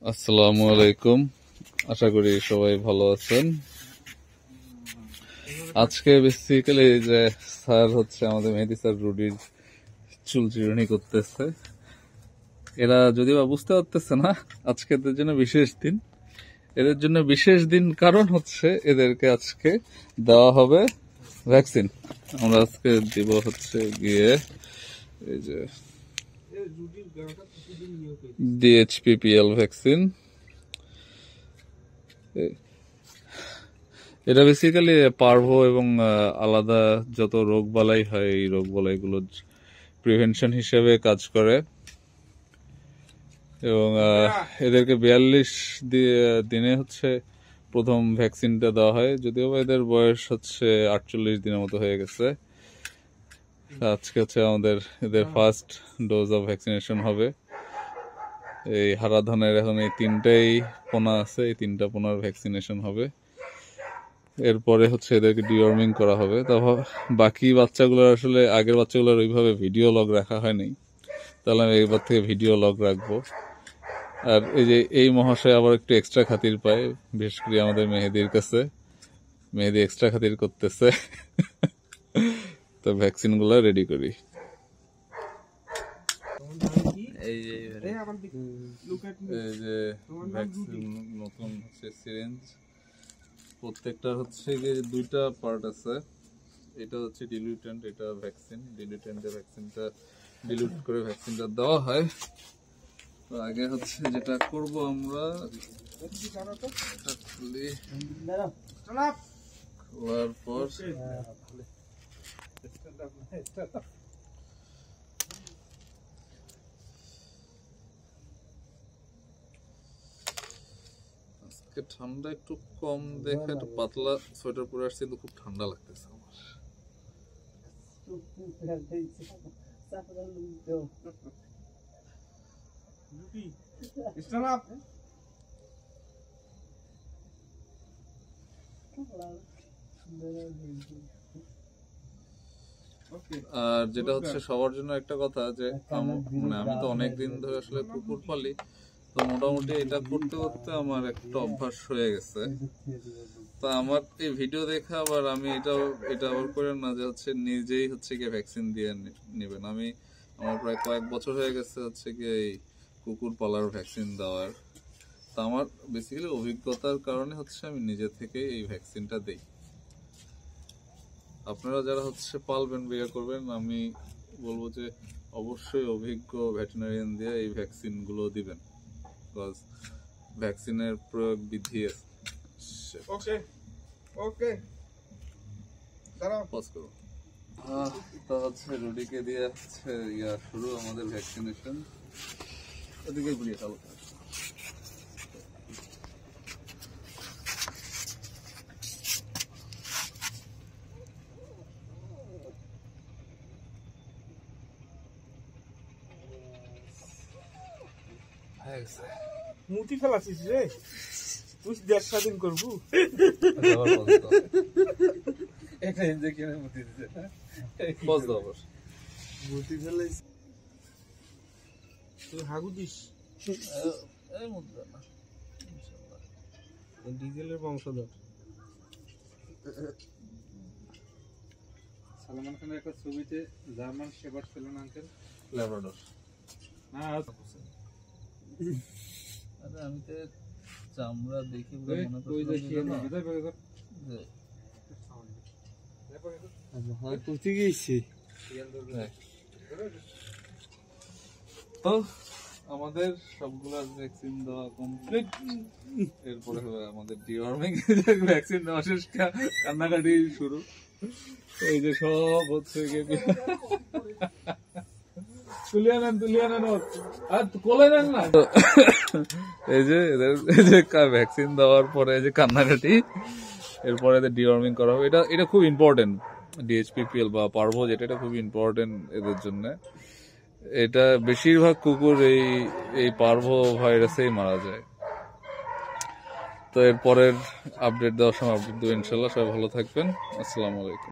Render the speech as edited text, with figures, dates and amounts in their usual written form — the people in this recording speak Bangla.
আসসালামু আলাইকুম, আশা করি সবাই ভালো আছেন। আজকে বেসিক্যালি যে স্যার হচ্ছে আমাদের মেহেদী স্যার রুডির চুল চিরুনি করতেছে। এরা যদিও বা বুঝতে পারতেছে না আজকে এদের জন্য বিশেষ দিন। এদের জন্য বিশেষ দিন কারণ হচ্ছে এদেরকে আজকে দেওয়া হবে ভ্যাকসিন। আমরা আজকে দিব হচ্ছে গিয়ে এই যে DHPPL ভ্যাকসিন। এটা বেসিক্যালি পার্ভো এবং আলাদা যত রোগ বালাই হয় এই রোগ বালাইগুলোর প্রিভেনশন হিসেবে কাজ করে এবং এদেরকে 42 দিনে হচ্ছে প্রথম ভ্যাকসিনটা দেওয়া হয়, যদিও বা এদের বয়স হচ্ছে 48 দিনের মতো হয়ে গেছে। আজকে হচ্ছে আমাদের এদের ফার্স্ট ডোজ অফ ভ্যাকসিনেশন হবে। এই হারাধনের এখন এই 3টাই পোনা আছে, এই 3টা পোনার ভ্যাকসিনেশন হবে। এরপরে হচ্ছে এদেরকে ডিওয়ার্মিং করা হবে। তারপর বাকি বাচ্চাগুলোর আসলে আগের বাচ্চাগুলোর ওইভাবে ভিডিও লগ রাখা হয়নি, তাহলে আমি এবার থেকে ভিডিও লগ রাখবো। আর এই যে এই মহাশয় আবার একটু এক্সট্রা খাতির পায়, বিশেষ করে আমাদের মেহেদির কাছে। মেহেদি এক্সট্রা খাতির করতেছে। তো ভ্যাকসিনগুলো রেডি করি। এই যে ভ্যাকসিন নতুন হচ্ছে সিরিঞ্জ, প্রত্যেকটা হচ্ছে গিয়ে 2টা পার্ট আছে। এটা হচ্ছে ডিলিউটেন্ট, এটা ভ্যাকসিন। ডিলিউটেন্টের ভ্যাকসিনটা ডিলিউট করে ভ্যাকসিনটা দেওয়া হয়। তো আগে হচ্ছে যেটা করব আমরা, খোলার পর আজকে ঠান্ডা একটু কম দেখে একটু পাতলা সোয়েটার পরে আসছে, কিন্তু খুব ঠান্ডা লাগতেছে আমার। আর যেটা হচ্ছে সবার জন্য একটা কথা যে আমি তো অনেকদিন ধরে আসলে কুকুর পালি, তো মোটামুটি এটা করতে করতে আমার একটা অভ্যাস হয়ে গেছে। তা আমার এই ভিডিও দেখে আবার আমি এটা আবার করেন না যে হচ্ছে নিজেই হচ্ছে গিয়ে ভ্যাকসিন দিয়ে নেবেন। আমার প্রায় কয়েক বছর হয়ে গেছে হচ্ছে গিয়ে এই কুকুর পালার ভ্যাকসিন দেওয়ার। তা আমার বেসিক্যালি অভিজ্ঞতার কারণে হচ্ছে আমি নিজে থেকে এই ভ্যাকসিনটা দেই। আপনারা যারা হচ্ছে পালবেন, বিয়ে করবেন, আমি বলবো যে অবশ্যই অভিজ্ঞ ভেটেরিনারিয়ান দিয়ে এই ভ্যাকসিনগুলো দিবেন, বিকজ ভ্যাকসিনের প্রয়োগ বিধি আছে। তো হচ্ছে রুডিকে দিয়ে হচ্ছে শুরু আমাদের ভ্যাকসিনেশন। ওদিকে ঘুরিয়ে চালু করে মুতি ফেলাছিস রে, তুই দেশ স্বাধীন করবু। একটা ইনজেকশনে মুতি দিতে মুতি ফেলাইস তুই হাগু দিস। ডিজেলের বংশধর সালমান খানের একটা ছবিতে জার্মান শেপার্ড ছিল না আঙ্কেল, ল্যাব্রাডর। আরে আমি তো চামড়া দেখি মনে করতে গিয়েছি। তো আমাদের সবগুলা ভ্যাকসিন দেওয়া কমপ্লিট। এরপরে আমাদের ডিওয়ার্মিং ভ্যাকসিন দেওয়া শেষ, কান্নাকাটি শুরু। এই যে সব হচ্ছে এই যে ভ্যাকসিন দেওয়ার পরে যে কান্নাকাটি, এরপরে ডিওয়ার্মিং করা হবে। এটা খুব ইম্পর্টেন্ট। DHPPL বা পার্ভো যেটা, এটা খুব ইম্পর্টেন্ট এদের জন্য। এটা বেশিরভাগ কুকুর এই পার্ভো ভাইরাসেই মারা যায়। তো এরপরের আপডেট দেওয়ার সময় আপডেট দেবো ইনশাল্লাহ। সবাই ভালো থাকবেন। আসসালামু আলাইকুম।